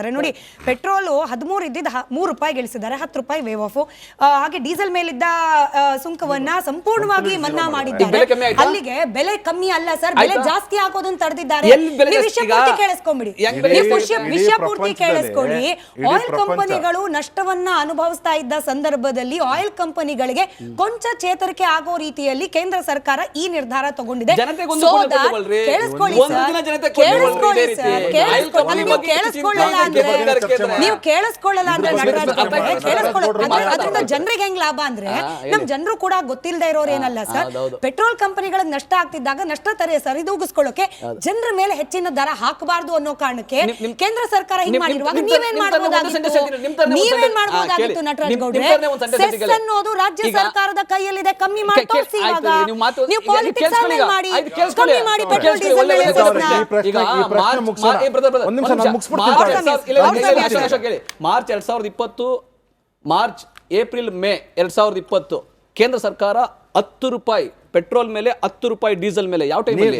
ನೋಡಿ ಪೆಟ್ರೋಲ್ 13 ಇದ್ದಿದ್ದು ₹3 ಇಳಿಸಿದ್ದಾರೆ, ₹10 wave of. ಹಾಗೆ ಡೀಸೆಲ್ ಮೇಲಿದ್ದ ಸುಂಕವನ್ನ ಸಂಪೂರ್ಣವಾಗಿ ಮನ್ನಾ ಮಾಡಿದ್ದಾರೆ. ಅಲ್ಲಿಗೆ ಬೆಲೆ ಕಮ್ಮಿ ಅಲ್ಲ ಸರ್, ಬೆಲೆ ಜಾಸ್ತಿ ಹಾಕೋದನ್ನ ತಡೆದಿದ್ದಾರೆ. ವಿಷಯ ಪೂರ್ತಿ ಕೇಳಿಸ್ಕೊಂಬಿಡಿ, ವಿಷಯ ಪೂರ್ತಿ ಕೇಳಿಸ್ಕೊಳ್ಳಿ. ಆಯಿಲ್ ಕಂಪನಿಗಳು ನಷ್ಟವನ್ನ ಅನುಭವಿಸ್ತಾ ಇದ್ದ ಸಂದರ್ಭದಲ್ಲಿ ಆಯಿಲ್ ಕಂಪನಿಗಳಿಗೆ ಕೊಂಚ ಚೇತರಿಕೆ ಆಗೋ ರೀತಿಯಲ್ಲಿ ಕೇಂದ್ರ ಸರ್ಕಾರ ಈ ನಿರ್ಧಾರ ತಗೊಂಡಿದೆ. ಕೇಳಿಸ್ಕೊಳ್ಳಿ ಸರ್, ಕೇಳಿಸ್ಕೊಳ್ಳಿ ಸರ್, ಕೇಳಿಸ್ಕೊಳ್ಳಲ್ಲ ನೀವು ಕೇಳಿಸ್ಕೊಳ್ಳಲ್ಲ ಅಂದ್ರೆ ಅದರಿಂದ ಜನರಿಗೆ ಹೆಂಗ್ ಲಾಭ ಅಂದ್ರೆ ನಮ್ ಜನರು ಕೂಡ ಗೊತ್ತಿಲ್ಲದೆ ಇರೋರು ಏನಲ್ಲ ಸರ್. ಪೆಟ್ರೋಲ್ ಕಂಪನಿಗಳಿಗೆ ನಷ್ಟ ಆಗ್ತಿದ್ದಾಗ ನಷ್ಟ ಸರಿದೂಗಿಸ್ಕೊಳ್ಳೋಕೆ ಜನರ ಮೇಲೆ ಹೆಚ್ಚಿನ ದರ ಹಾಕಬಾರ್ದು ಅನ್ನೋ ಕಾರಣಕ್ಕೆ ಕೇಂದ್ರ ಸರ್ಕಾರ ಹಿಂಗ್ ಮಾಡಿರುವಾಗ ನೀವೇನ್ ಮಾಡ್ಬೋದಾಗಿತ್ತು ನಟರಾಜ್ ಗೌಡ್ರೆ? ಸೆಸ್ ಅನ್ನೋದು ರಾಜ್ಯ ಸರ್ಕಾರದ ಕೈಯಲ್ಲಿದೆ, ಕಮ್ಮಿ ಮಾಡಿ ತೋರಿಸಿ. ಇವಾಗ ನೀವು ಪಾಲಿಟಿಕ್ಸ್ ಮಾಡಿ ಕಮ್ಮಿ ಮಾಡಿ petrol diesel March 2020 March April May 2020 ಕೇಂದ್ರ ಸರ್ಕಾರ ₹10 ಪೆಟ್ರೋಲ್ ಮೇಲೆ ₹10 ಡೀಸೆಲ್ ಮೇಲೆ ಯಾವ ಟೈಮ್ ಅಲ್ಲಿ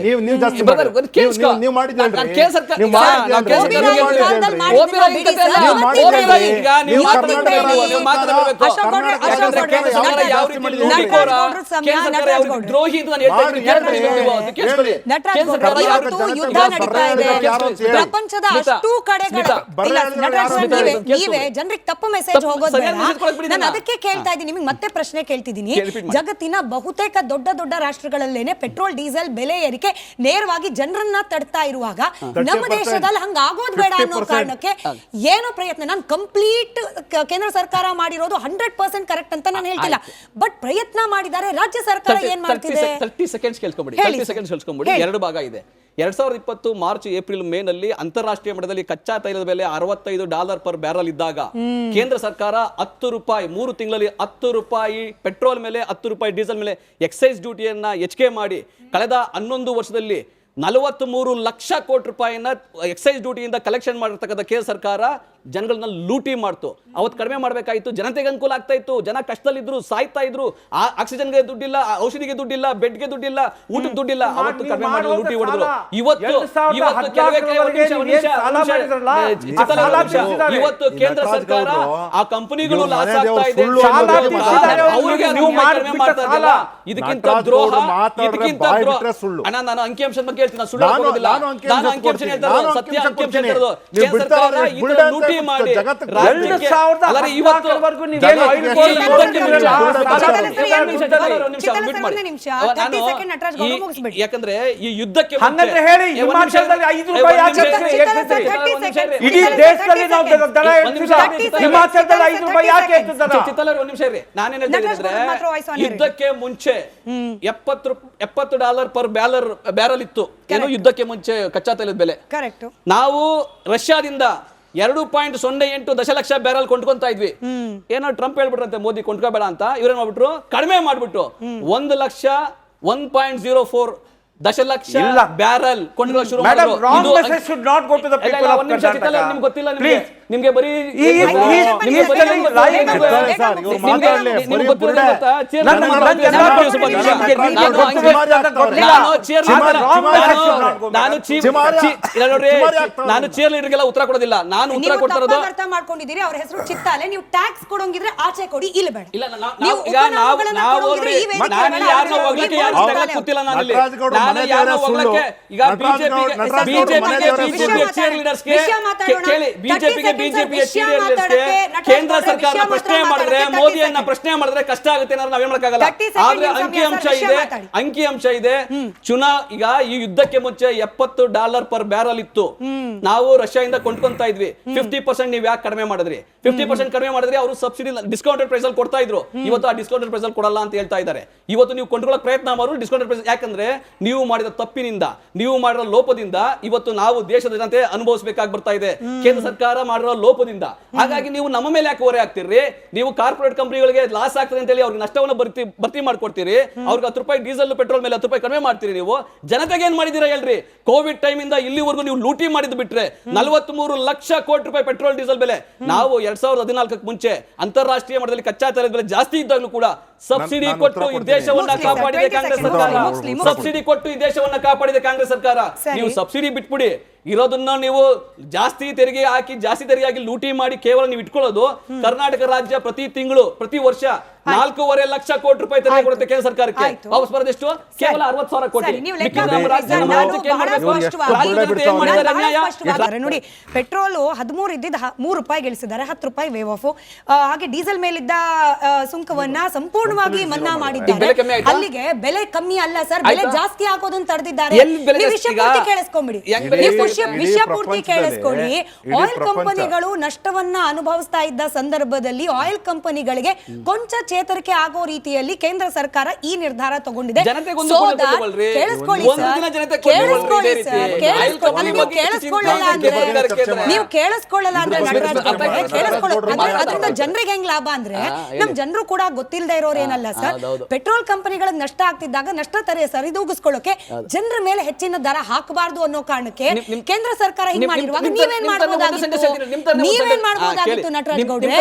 ಪ್ರಪಂಚದ ಅಷ್ಟು ನೀವೇ ಜನರಿಗೆ ತಪ್ಪು ಮೆಸೇಜ್ ಹೋಗೋದು ಬೇಡ. ನಾನು ಅದಕ್ಕೆ ಕೇಳ್ತಾ ಇದ್ದೀನಿ, ನಿಮಗೆ ಮತ್ತೆ ಪ್ರಶ್ನೆ ಕೇಳ್ತಿದ್ದೀನಿ. ಜಗತ್ತಿನ ಬಹುತೇಕ ದೊಡ್ಡ ದೊಡ್ಡ ರಾಷ್ಟ್ರಗಳಲ್ಲೇನೆ ಪೆಟ್ರೋಲ್ ಡೀಸೆಲ್ ಬೆಲೆ ಏರಿಕೆ ನೇರವಾಗಿ ಜನರನ್ನ ತಡ್ತಾ ಇರುವಾಗ ನಮ್ಮ ದೇಶದಲ್ಲಿ ಹಂಗ ಆಗೋದು ಬೇಡ ಅನ್ನೋ ಕಾರಣಕ್ಕೆ ಏನೋ ಪ್ರಯತ್ನ, ನಾನು ಕಂಪ್ಲೀಟ್ ಕೇಂದ್ರ ಸರ್ಕಾರ ಮಾಡಿರೋದು 100% ಕರೆಕ್ಟ್ ಅಂತ ನಾನು ಹೇಳ್ತಿಲ್ಲ, ಬಟ್ ಪ್ರಯತ್ನ ಮಾಡಿದ್ದಾರೆ. ರಾಜ್ಯ ಸರ್ಕಾರ ಏನ್ ಮಾಡ್ತಿದೆ? 30 ಸೆಕೆಂಡ್ಸ್ ಕೇಳ್ಕೊಂಬಿಡಿ. ಎರಡು ಭಾಗ ಇದೆ. 2020 ಮಾರ್ಚ್ ಏಪ್ರಿಲ್ ಮೇ ನಲ್ಲಿ ಅಂತಾರಾಷ್ಟ್ರೀಯ ಮಟ್ಟದಲ್ಲಿ ಕಚ್ಚಾ ತೈಲದ ಬೆಲೆ $65 ಪರ್ ಬ್ಯಾರಲ್ ಇದ್ದಾಗ ಕೇಂದ್ರ ಸರ್ಕಾರ ₹10 3 ತಿಂಗಳಲ್ಲಿ ₹10 ಪೆಟ್ರೋಲ್ ಮೇಲೆ ₹10 ಡೀಸೆಲ್ ಮೇಲೆ ಎಕ್ಸೈಸ್ ಡ್ಯೂಟಿಯನ್ನ ಹೆಚ್ಚಿಗೆ ಮಾಡಿ ಕಳೆದ 11 ವರ್ಷದಲ್ಲಿ 43 ಲಕ್ಷ ಕೋಟಿ ರೂಪಾಯಿನ ಎಕ್ಸೈಸ್ ಡ್ಯೂಟಿಯಿಂದ ಕಲೆಕ್ಷನ್ ಮಾಡಿರ್ತಕ್ಕಂಥ ಕೇಂದ್ರ ಸರ್ಕಾರ ಜನಗಳನ್ನ ಲೂಟಿ ಮಾಡ್ತು. ಅವತ್ತು ಕಡಿಮೆ ಮಾಡಬೇಕಾಯಿತು, ಜನತೆಗೆ ಅನುಕೂಲ ಆಗ್ತಾ ಇತ್ತು. ಜನ ಕಷ್ಟದಲ್ಲಿದ್ರು, ಸಾಯ್ತಾ ಇದ್ರು, ಆಕ್ಸಿಜನ್ಗೆ ದುಡ್ಡಿಲ್ಲ, ಔಷಧಿಗೆ ದುಡ್ಡಿಲ್ಲ, ಬೆಡ್ಗೆ ದುಡ್ಡಿಲ್ಲ, ಊಟಕ್ಕೆ ದುಡ್ಡಿಲ್ಲ. ಅವತ್ತು ಕಡಿಮೆ ಮಾಡಿ ಲೂಟಿ ಹೊಡೆದ್ರು. ಇವತ್ತು ಕೇಂದ್ರ ಸರ್ಕಾರ ಆ ಕಂಪನಿಗಳು ಲಾಸ್ ಆಗ್ತಾ ಇದೆ, ಅವರಿಗೆ ಕಡಿಮೆ ಮಾಡ್ತಾ ಇರಲ್ಲ. ಇದಕ್ಕಿಂತ ದ್ರೋಹ, ಇದಕ್ಕಿಂತ ಅಣ್ಣ, ನಾನು ಅಂಕಿಅಂಶದ ಬಗ್ಗೆ ಹೇಳ್ತೀನಿ, ಸುಳ್ಳು ಹೇಳೋದಿಲ್ಲ. ನಾನು ಅಂಕಿಅಂಶ ಹೇಳ್ತಾ ಇರೋದು, ಸತ್ಯ ಅಂಕಿಅಂಶ ಹೇಳ್ತಾ ಇರೋದು. ಕೇಂದ್ರ ಸರ್ಕಾರ ಇದನ್ನ ಲೂಟಿ ಮಾಡಿ ರಾಜ್ಯಕ್ಕೆ ಯಾಕಂದ್ರೆ ಈ ಯುದ್ಧಕ್ಕೆ ಯುದ್ಧಕ್ಕೆ ಮುಂಚೆ $70 ಪರ್ ಬ್ಯಾರಲ್ ಇತ್ತು. ಏನು ಯುದ್ಧಕ್ಕೆ ಮುಂಚೆ ಕಚ್ಚಾ ತೈಲದ ಬೆಲೆ. ನಾವು ರಷ್ಯಾದಿಂದ 2.08 ದಶಲಕ್ಷ ಬ್ಯಾರಲ್ ಕೊಂಡ್ಕೊಂತಾ ಇದ್ವಿ. ಏನೋ ಟ್ರಂಪ್ ಹೇಳ್ಬಿಟ್ರಂತೆ ಮೋದಿ ಕೊಂಡ್ಕೋಬೇಡ ಅಂತ, ಇವ್ರೇನ್ ಮಾಡ್ಬಿಟ್ರು, ಕಡಿಮೆ ಮಾಡ್ಬಿಟ್ಟು 1,01.04 ದಶಲಕ್ಷ ಬ್ಯಾರಲ್ ಕೊಂಡ್ಕೊಳ್ಳೋಕೆ ಶುರು ಮಾಡಿದ್ರು. ನಿಮ್ಗೆ ಗೊತ್ತಿಲ್ಲ, ನಿಮ್ಗೆ ಬರೀ ನಾನು ಚೇರ್ ಲೀಡರ್ಗೆಲ್ಲ ಉತ್ತರ ಕೊಡೋದಿಲ್ಲ, ನಾನು ಉತ್ತರ ಕೊಡ್ತಿರೋದು. ಅರ್ಥ ಮಾಡ್ಕೊಂಡಿದ್ದೀರಿ, ಅವ್ರ ಹೆಸರು ಚಿತ್ತಾಲೆ. ನೀವು ಟ್ಯಾಕ್ಸ್ ಕೊಡೋಂಗಿದ್ರೆ ಆಚೆ ಕೊಡಿ, ಇಲ್ಲಿ ಬೇಡ. ಗೊತ್ತಿಲ್ಲ ನಾನಲ್ಲಿ ಕೇಂದ್ರ ಸರ್ಕಾರ ಪ್ರಶ್ನೆ ಮಾಡಿದ್ರೆ, ಮೋದಿಯನ್ನ ಪ್ರಶ್ನೆ ಮಾಡಿದ್ರೆ ಕಷ್ಟ ಆಗುತ್ತೆ, ನಾವೇನ್ ಮಾಡಕ್ಕಾಗಲ್ಲ. ಆದ್ರೆ ಅಂಕಿಅಂಶ ಇದೆ. ಈಗ ಈ ಯುದ್ಧಕ್ಕೆ ಮುಂಚೆ $70 ಪರ್ ಬ್ಯಾರಲ್ ಇತ್ತು. ನಾವು ರಷ್ಯಾದಿಂದ ಕೊಂಡ್ಕೊಂತಾ ಇದ್ವಿ. 50% ನೀವು ಯಾಕೆ ಕಡಿಮೆ ಮಾಡಿದ್ರಿ? 50% ಕಡಿಮೆ ಮಾಡಿದ್ರೆ ಅವರು ಸಬ್ಸಿಡಿ ಡಿಸ್ಕೌಂಟೆಡ್ ಪ್ರೈಸ್ ಅಲ್ಲಿ ಕೊಡ್ತಾ ಇದ್ರು. ಇವತ್ತು ಆ ಡಿಸ್ಕೌಂಟೆಡ್ ಪ್ರೈಸ್ ಅಲ್ಲಿ ಕೊಡಲ್ಲ ಅಂತ ಹೇಳ್ತಾ ಇದ್ದಾರೆ. ಇವತ್ತು ನೀವು ಕೊಂಡ್ಕೊಳ್ಳೋಕೆ ಪ್ರಯತ್ನ ಮಾಡೋರು ಡಿಸ್ಕೌಂಟೆಡ್ ಪ್ರೈಸ್, ಯಾಕಂದ್ರೆ ನೀವು ಮಾಡಿದ ತಪ್ಪಿನಿಂದ, ನೀವು ಮಾಡಿರೋ ಲೋಪದಿಂದ ಇವತ್ತು ನಾವು ದೇಶದ ಜನತೆ ಅನುಭವಿಸಬೇಕಾಗಿ ಬರ್ತಾ ಇದೆ, ಕೇಂದ್ರ ಸರ್ಕಾರ ಮಾಡಿರೋ ಲೋಪದಿಂದ. ಹಾಗಾಗಿ ನೀವು ನಮ್ಮ ಮೇಲೆ ಯಾಕೆ ಹೊರೆ ಆಗ್ತಿರ್ರಿ? ನೀವು ಕಾರ್ಪೊರೇಟ್ ಕಂಪನಿಗಳಿಗೆ ಲಾಸ್ ಆಗ್ತದೆ ಅಂತ ಹೇಳಿ ಅವ್ರಿಗೆ ನಷ್ಟವನ್ನು ಭರ್ತಿ ಮಾಡ್ಕೊಡ್ತೀರಿ. ಅವ್ರಿಗೆ ₹10 ಡೀಸೆಲ್ ಪೆಟ್ರೋಲ್ ಮೇಲೆ ₹10 ಕಡಿಮೆ ಮಾಡ್ತೀರಿ. ನೀವು ಜನತೆಗೆ ಏನ್ ಮಾಡಿದೀರಾ ಹೇಳ್ರಿ? ಕೋವಿಡ್ ಟೈಮ್ ಇಂದ ಇಲ್ಲಿವರೆಗೂ ನೀವು ಲೂಟಿ ಮಾಡಿದ್ ಬಿಟ್ರೆ 43 ಲಕ್ಷ ಕೋಟಿ ರೂಪಾಯಿ ಪೆಟ್ರೋಲ್ ಡೀಸೆಲ್ ಬೆಲೆ. ನಾವು 2014 ಮುಂಚೆ ಅಂತಾರಾಷ್ಟ್ರೀಯ ಮಟ್ಟದಲ್ಲಿ ಕಚ್ಚಾ ತೈಲದ ಬೆಲೆ ಜಾಸ್ತಿ ಇದ್ದಾಗಲೂ ಕೂಡ ಸಬ್ಸಿಡಿ ಕೊಟ್ಟು ಈ ದೇಶವನ್ನ ಕಾಪಾಡಿದೆ ಕಾಂಗ್ರೆಸ್ ಸರ್ಕಾರ. ಸಬ್ಸಿಡಿ ಕೊಟ್ಟು ಈ ದೇಶವನ್ನ ಕಾಪಾಡಿದೆ ಕಾಂಗ್ರೆಸ್ ಸರ್ಕಾರ. ನೀವು ಸಬ್ಸಿಡಿ ಬಿಟ್ಬಿಡಿ, ಇರೋದನ್ನ ನೀವು ಜಾಸ್ತಿ ತೆರಿಗೆ ಹಾಕಿ ಜಾಸ್ತಿ ತೆರಿಗೆ ಹಾಕಿ ಲೂಟಿ ಮಾಡಿ ಕೇವಲ ನೀವು ಇಟ್ಕೊಳ್ಳೋದು. ಕರ್ನಾಟಕ ರಾಜ್ಯ ಪ್ರತಿ ತಿಂಗಳು ಪ್ರತಿ ವರ್ಷ 4.5 ಲಕ್ಷ ಕೋಟಿ ರೂಪಾಯಿ ತೆರಿಗೆ ಕೊಡುತ್ತೆ ಕೇಂದ್ರ ಸರ್ಕಾರಕ್ಕೆ. ವಾಪಸ್ ಬರೋದೆಷ್ಟು? ಕೇವಲ 60,000 ಕೋಟಿ. ನೋಡಿ, ಪೆಟ್ರೋಲ್ 13 ಇದ್ದಿದ್ದು 3 ರೂಪಾಯಿಗೆ ಇಳಿಸಿದ್ದಾರೆ, 10 ರೂಪಾಯಿ ವೇವ್ ಆಫ್. ಹಾಗೆ ಡೀಸೆಲ್ ಮೇಲಿದ್ದ ಸುಂಕವನ್ನ ಸಂಪೂರ್ಣವಾಗಿ ಮನ್ನಾ ಮಾಡಿದ್ದಾರೆ. ಅಲ್ಲಿಗೆ ಬೆಲೆ ಕಮ್ಮಿ ಅಲ್ಲ ಸರ್, ಬೆಲೆ ಜಾಸ್ತಿ ಹಾಕೋದನ್ನ ತಡೆದಿದ್ದಾರೆ. ವಿಷಯ ಪೂರ್ತಿ ಕೇಳಿಸ್ಕೊಂಬಿಡಿ, ವಿಷಯ ಪೂರ್ತಿ ಕೇಳಿಸ್ಕೊಳ್ಳಿ. ಆಯಿಲ್ ಕಂಪನಿಗಳು ನಷ್ಟವನ್ನ ಅನುಭವಿಸ್ತಾ ಇದ್ದ ಸಂದರ್ಭದಲ್ಲಿ ಆಯಿಲ್ ಕಂಪನಿಗಳಿಗೆ ಕೊಂಚ ಚೇತರಿಕೆ ಆಗೋ ರೀತಿಯಲ್ಲಿ ಕೇಂದ್ರ ಸರ್ಕಾರ ಈ ನಿರ್ಧಾರ ತಗೊಂಡಿದೆ. ನೀವು ಕೇಳಿಸ್ಕೊಳ್ಳಲ್ಲ ಅಂದ್ರೆ ಅದರಿಂದ ಜನರಿಗೆ ಹೆಂಗ್ ಲಾಭ ಅಂದ್ರೆ, ನಮ್ ಜನರು ಕೂಡ ಗೊತ್ತಿಲ್ಲದೆ ಇರೋರು ಏನಲ್ಲ ಸರ್. ಪೆಟ್ರೋಲ್ ಕಂಪನಿಗಳಿಗೆ ನಷ್ಟ ಆಗ್ತಿದ್ದಾಗ ನಷ್ಟ ಸರಿದೂಗಿಸ್ಕೊಳ್ಳೋಕೆ ಜನರ ಮೇಲೆ ಹೆಚ್ಚಿನ ದರ ಹಾಕಬಾರ್ದು ಅನ್ನೋ ಕಾರಣಕ್ಕೆ ಕೇಂದ್ರ ಸರ್ಕಾರ ಹಿಂಗ್ ಮಾಡಿರುವಾಗ ನೀವೇನ್ ಮಾಡಬಹುದಾಗಿತ್ತು ನಟರಾಜ್ ಗೌಡ್ರೆ?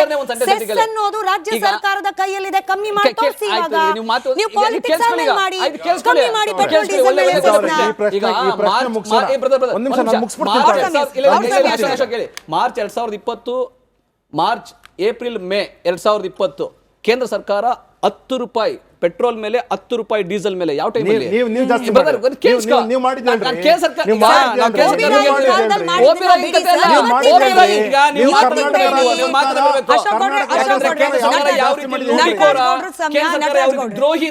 ಸೆಸ್ ಅನ್ನೋದು ರಾಜ್ಯ ಸರ್ಕಾರದ ಕೈಯಲ್ಲಿದೆ, ಕಮ್ಮಿ ಮಾಡಿ ತೋರಿಸಿ. ಇವಾಗ ನೀವು ಪಾಲಿಟಿಕ್ಸ್ ಮಾಡಿ ಕಮ್ಮಿ ಮಾಡಿ petrol diesel March 2020 March April May 2020 ಕೇಂದ್ರ ಸರ್ಕಾರ 10 ರೂಪಾಯಿ ಪೆಟ್ರೋಲ್ ಮೇಲೆ 10 ರೂಪಾಯಿ ಡೀಸೆಲ್ ಮೇಲೆ ಯಾವ ಟೈಮ್ ಅಲ್ಲಿ ದ್ರೋಹಿ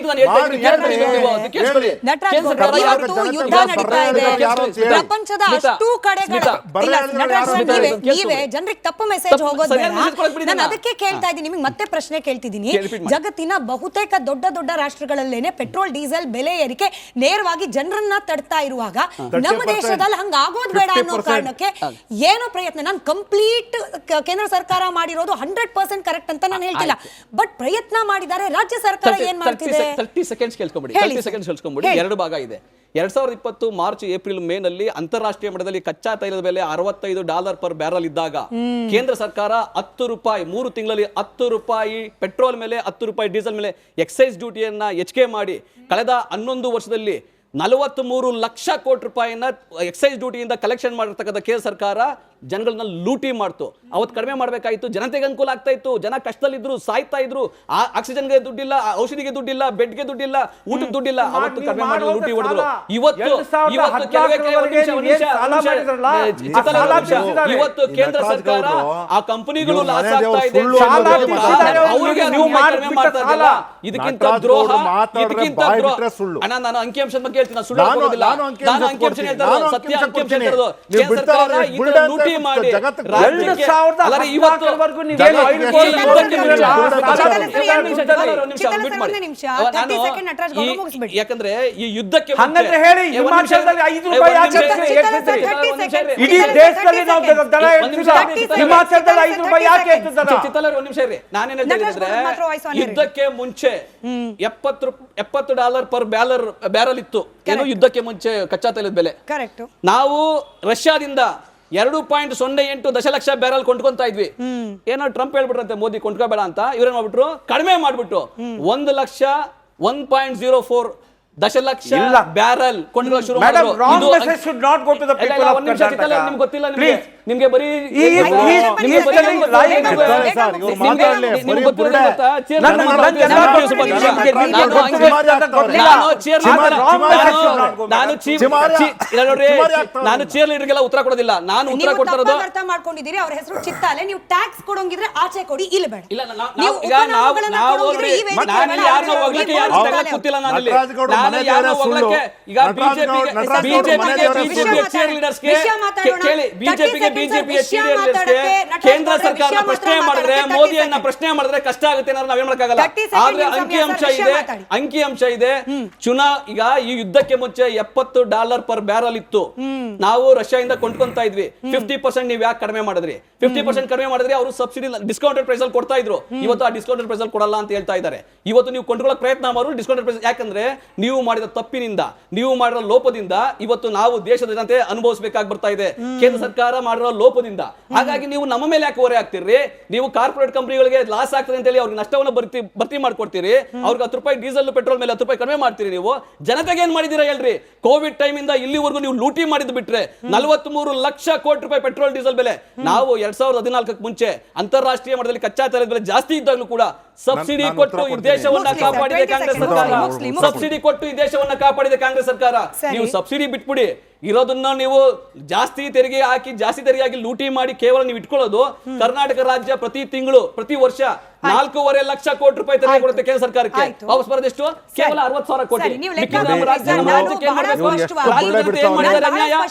ಪ್ರಪಂಚದ ಅಷ್ಟು ನೀವೇ ಜನರಿಗೆ ತಪ್ಪು ಮೆಸೇಜ್ ಹೋಗೋದು. ನಾನು ಅದಕ್ಕೆ ಕೇಳ್ತಾ ಇದ್ದೀನಿ, ನಿಮಗೆ ಮತ್ತೆ ಪ್ರಶ್ನೆ ಕೇಳ್ತಿದ್ದೀನಿ. ಜಗತ್ತಿನ ಬಹುತೇಕ ದೊಡ್ಡ ದೊಡ್ಡ ರಾಷ್ಟ್ರಗಳಲ್ಲೇನೆ ಪೆಟ್ರೋಲ್ ಡೀಸೆಲ್ ಬೆಲೆ ಏರಿಕೆ ನೇರವಾಗಿ ಜನರನ್ನ ತಡ್ತಾ ಇರುವಾಗ ನಮ್ಮ ದೇಶದಲ್ಲಿ ಹಂಗ ಆಗೋದು ಬೇಡ ಅನ್ನೋ ಕಾರಣಕ್ಕೆ ಏನೋ ಪ್ರಯತ್ನ. ನಾನು ಕಂಪ್ಲೀಟ್ ಕೇಂದ್ರ ಸರ್ಕಾರ ಮಾಡಿರೋದು 100% ಕರೆಕ್ಟ್ ಅಂತ ನಾನು ಹೇಳ್ತಿಲ್ಲ, ಬಟ್ ಪ್ರಯತ್ನ ಮಾಡಿದ್ದಾರೆ. ರಾಜ್ಯ ಸರ್ಕಾರ ಏನ್ ಮಾಡ್ತಿದೆ? 30 ಸೆಕೆಂಡ್ಸ್ ಕೇಳ್ಕೊಂಬಿಡಿ. 30 ಸೆಕೆಂಡ್ಸ್ ಕೇಳ್ಕೊಂಬಿಡಿ. 2 ಭಾಗ ಇದೆ. 2020 ಮಾರ್ಚ್ ಏಪ್ರಿಲ್ ಮೇ ನಲ್ಲಿ ಅಂತಾರಾಷ್ಟ್ರೀಯ ಮಟ್ಟದಲ್ಲಿ ಕಚ್ಚಾ ತೈಲದ ಬೆಲೆ $65 ಪರ್ ಬ್ಯಾರಲ್ ಇದ್ದಾಗ ಕೇಂದ್ರ ಸರ್ಕಾರ 10 ರೂಪಾಯಿ 3 ತಿಂಗಳಲ್ಲಿ 10 ರೂಪಾಯಿ ಪೆಟ್ರೋಲ್ ಮೇಲೆ 10 ರೂಪಾಯಿ ಡೀಸೆಲ್ ಮೇಲೆ ಎಕ್ಸೈಸ್ ಡ್ಯೂಟಿಯನ್ನ ಹೆಚ್ಚಿಗೆ ಮಾಡಿ ಕಳೆದ 11 ವರ್ಷದಲ್ಲಿ 43 ಲಕ್ಷ ಕೋಟಿ ರೂಪಾಯಿನ ಎಕ್ಸೈಸ್ ಡ್ಯೂಟಿಯಿಂದ ಕಲೆಕ್ಷನ್ ಮಾಡಿರ್ತಕ್ಕಂಥ ಕೇಂದ್ರ ಸರ್ಕಾರ ಜನಗಳನ್ನ ಲೂಟಿ ಮಾಡ್ತು. ಅವತ್ತು ಕಡಿಮೆ ಮಾಡಬೇಕಾಯಿತು, ಜನತೆಗೆ ಅನುಕೂಲ ಆಗ್ತಾ ಇತ್ತು. ಜನ ಕಷ್ಟದಲ್ಲಿದ್ರು, ಸಾಯ್ತಾ ಇದ್ರು. ಆಕ್ಸಿಜನ್ಗೆ ದುಡ್ಡಿಲ್ಲ, ಔಷಧಿಗೆ ದುಡ್ಡಿಲ್ಲ, ಬೆಡ್ಗೆ ದುಡ್ಡಿಲ್ಲ, ಊಟಕ್ಕೆ ದುಡ್ಡಿಲ್ಲ. ಅವತ್ತು ಕಡಿಮೆ ಮಾಡಿ ಲೂಟಿ ಹೊಡೆದ್ರು. ಇವತ್ತು ಕೇಂದ್ರ ಸರ್ಕಾರ ಆ ಕಂಪನಿಗಳು ಲಾಸ್ ಆಗ್ತಾ ಇದೆ, ಅವರಿಗೆ ಕಡಿಮೆ ಮಾಡ್ತಾ ಇದ್ದಲ್ಲ. ಇದಕ್ಕಿಂತ ದ್ರೋಹ, ಇದಕ್ಕಿಂತ ದ್ರೋಹ. ಅಣ್ಣ, ನಾನು ಅಂಕಿಅಂಶದ ಬಗ್ಗೆ ಹೇಳ್ತೀನಿ, ಸುಳ್ಳು ಹೇಳೋದಿಲ್ಲ. ನಾನು ಅಂಕಿಅಂಶ ಹೇಳ್ತಾ ಇರೋದು, ಸತ್ಯ ಅಂಕಿಅಂಶ ಹೇಳ್ತಾ ಇರೋದು. ಕೇಂದ್ರ ಸರ್ಕಾರ ಲೂಟಿ ಮಾಡಿ ಯಾಕಂದ್ರೆ ಈ ಯುದ್ಧಕ್ಕೆ ಯುದ್ಧಕ್ಕೆ ಮುಂಚೆ $70 ಪರ್ ಬ್ಯಾರಲ್ ಇತ್ತು. ಏನು ಯುದ್ಧಕ್ಕೆ ಮುಂಚೆ ಕಚ್ಚಾ ತೈಲದ ಬೆಲೆ. ನಾವು ರಷ್ಯಾದಿಂದ 2.08 ದಶಲಕ್ಷ ಬ್ಯಾರಲ್ ಕೊಂಡ್ಕೊಂತಾ ಇದ್ವಿ. ಏನೋ ಟ್ರಂಪ್ ಹೇಳ್ಬಿಟ್ರಂತೆ ಮೋದಿ ಕೊಂಡ್ಕೋಬೇಡ ಅಂತ. ಇವ್ರೇನ್ ಮಾಡ್ಬಿಟ್ರು, ಕಡಿಮೆ ಮಾಡ್ಬಿಟ್ಟು 1,01.04 ದಶಲಕ್ಷ ಬ್ಯಾರಲ್ ಕೊಂಡ್ಕೊಳ್ಳೋ ಶುರು ಮಾಡಿದ್ರು. ನಿಮ್ಗೆ ಗೊತ್ತಿಲ್ಲ, ನಿಮ್ಗೆ ಬರೀ ನಾನು ಚೇರ್ ಲೀಡರ್ಗೆಲ್ಲ ಉತ್ತರ ಕೊಡೋದಿಲ್ಲ. ನಾನು ಉತ್ತರ ಕೊಡ್ತಿರೋದು ಅರ್ಥ ಮಾಡ್ಕೊಂಡಿದ್ದೀರಿ. ಅವ್ರ ಹೆಸರು ಚಿತ್ತಾಲೆ. ನೀವು ಟ್ಯಾಕ್ಸ್ ಕೊಡೋಂಗಿದ್ರೆ ಆಚೆ ಕೊಡಿ, ಇಲ್ಲಿ ಬೇಡ. ಇಲ್ಲ, ಯಾರನ್ನ ಹೋಗ್ಲಿಕ್ಕೆ ಯಾರು ಕೂತಿಲ್ಲ. ನಾನಲ್ಲಿ ನಾನು ಯಾರನ್ನ ಹೋಗ್ಲಿಕ್ಕೆ ಈಗ ಬಿಜೆಪಿಗೆ ಕೇಂದ್ರ ಸರ್ಕಾರ ಪ್ರಶ್ನೆ ಮಾಡಿದ್ರೆ, ಮೋದಿಯನ್ನ ಪ್ರಶ್ನೆ ಮಾಡಿದ್ರೆ ಕಷ್ಟ ಆಗುತ್ತೆ ಅನ್ನೋದು ನಾವೇನ್ ಮಾಡಕ್ಕಾಗಲ್ಲ. ಆದ್ರೆ ಅಂಕಿಅಂಶ ಇದೆ. ಈಗ ಈ ಯುದ್ಧಕ್ಕೆ ಮುಂಚೆ $70 ಪರ್ ಬ್ಯಾರಲ್ ಇತ್ತು. ನಾವು ರಷ್ಯಾದಿಂದ ಕೊಂಡ್ಕೊಂತಾ ಇದ್ವಿ. 50% ನೀವು ಯಾಕೆ ಕಡಿಮೆ ಮಾಡಿದ್ರಿ? 50% ಕಡಿಮೆ ಮಾಡಿದ್ರೆ ಅವರು ಸಬ್ಸಿಡಿ ಡಿಸ್ಕೌಂಟೆಡ್ ಪ್ರೈಸ್ ಅಲ್ಲಿ ಕೊಡ್ತಾ ಇದ್ರು. ಇವತ್ತು ಆ ಡಿಸ್ಕೌಂಟೆಡ್ ಪ್ರೈಸ್ ಅಲ್ಲಿ ಕೊಡಲ್ಲ ಅಂತ ಹೇಳ್ತಾ ಇದ್ದಾರೆ. ಇವತ್ತು ನೀವು ಕೊಂಡ್ಕೊಳ್ಳೋ ಪ್ರಯತ್ನ ಮಾಡೋರು ಡಿಸ್ಕೌಂಟೆಡ್ ಪ್ರೈಸ್. ಯಾಕಂದ್ರೆ ನೀವು ಮಾಡಿದ ತಪ್ಪಿನಿಂದ, ನೀವು ಮಾಡಿರೋ ಲೋಪದಿಂದ ಇವತ್ತು ನಾವು ದೇಶದ ಜನತೆ ಅನುಭವಿಸಬೇಕಾಗಿ ಬರ್ತಾ ಇದೆ. ಕೇಂದ್ರ ಸರ್ಕಾರ ಮಾಡಿರೋ ಮಾಡಿರೋ ಲೋಪದಿಂದ. ಹಾಗಾಗಿ ನೀವು ನಮ್ಮ ಮೇಲೆ ಯಾಕೆ ಹೊರೆ ಆಗ್ತಿರ್ರಿ? ನೀವು ಕಾರ್ಪೊರೇಟ್ ಕಂಪನಿಗಳಿಗೆ ಲಾಸ್ ಆಗ್ತದೆ ಅಂತ ಹೇಳಿ ಅವ್ರಿಗೆ ನಷ್ಟವನ್ನು ಭರ್ತಿ ಮಾಡ್ಕೊಡ್ತೀರಿ, ಅವ್ರಿಗೆ 10 ರೂಪಾಯಿ ಡೀಸೆಲ್ ಪೆಟ್ರೋಲ್ ಮೇಲೆ 10 ರೂಪಾಯಿ ಕಡಿಮೆ ಮಾಡ್ತೀರಿ. ನೀವು ಜನತೆಗೆ ಏನ್ ಮಾಡಿದೀರಾ ಹೇಳ್ರಿ? ಕೋವಿಡ್ ಟೈಮ್ ಇಂದ ಇಲ್ಲಿವರೆಗೂ ನೀವು ಲೂಟಿ ಮಾಡಿದ್ ಬಿಟ್ರೆ 43 ಲಕ್ಷ ಕೋಟಿ ರೂಪಾಯಿ ಪೆಟ್ರೋಲ್ ಡೀಸೆಲ್ ಬೆಲೆ. ನಾವು 2014 ಮುಂಚೆ ಅಂತಾರಾಷ್ಟ್ರೀಯ ಮಟ್ಟದಲ್ಲಿ ಕಚ್ಚಾ ತೈಲದ ಬೆಲೆ ಜಾಸ್ತಿ ಇದ್ದಾಗಲೂ ಕೂಡ ಸಬ್ಸಿಡಿ ಕೊಟ್ಟು ಈ ದೇಶವನ್ನ ಕಾಪಾಡಿದೆ ಕಾಂಗ್ರೆಸ್ ಸರ್ಕಾರ. ಸಬ್ಸಿಡಿ ಕೊಟ್ಟು ಈ ದೇಶವನ್ನ ಕಾಪಾಡಿದೆ ಕಾಂಗ್ರೆಸ್ ಸರ್ಕಾರ. ನೀವು ಸಬ್ಸಿಡಿ ಬಿಟ್ಬಿಡಿ, ಇರೋದನ್ನ ನೀವು ಜಾಸ್ತಿ ತೆರಿಗೆ ಹಾಕಿ ಲೂಟಿ ಮಾಡಿ ಕೇವಲ ನೀವು ಇಟ್ಕೊಳ್ಳೋದು. ಕರ್ನಾಟಕ ರಾಜ್ಯ ಪ್ರತಿ ತಿಂಗಳು ಪ್ರತಿ ವರ್ಷ 4.5 ಲಕ್ಷ ಕೋಟಿ ರೂಪಾಯಿ ತೆರಿಗೆ ಕೊಡುತ್ತೆ ಕೇಂದ್ರ ಸರ್ಕಾರಕ್ಕೆ. ವಾಪಸ್ ಬರೋದೆಷ್ಟು? ಕೇವಲ 60,000 ಕೋಟಿ. ಸರಿ, ನೀವು ಲೆಕ್ಕ ಹಾಕಿ. ನಾನು ಬಹಳ ಸ್ಪಷ್ಟವಾಗಿ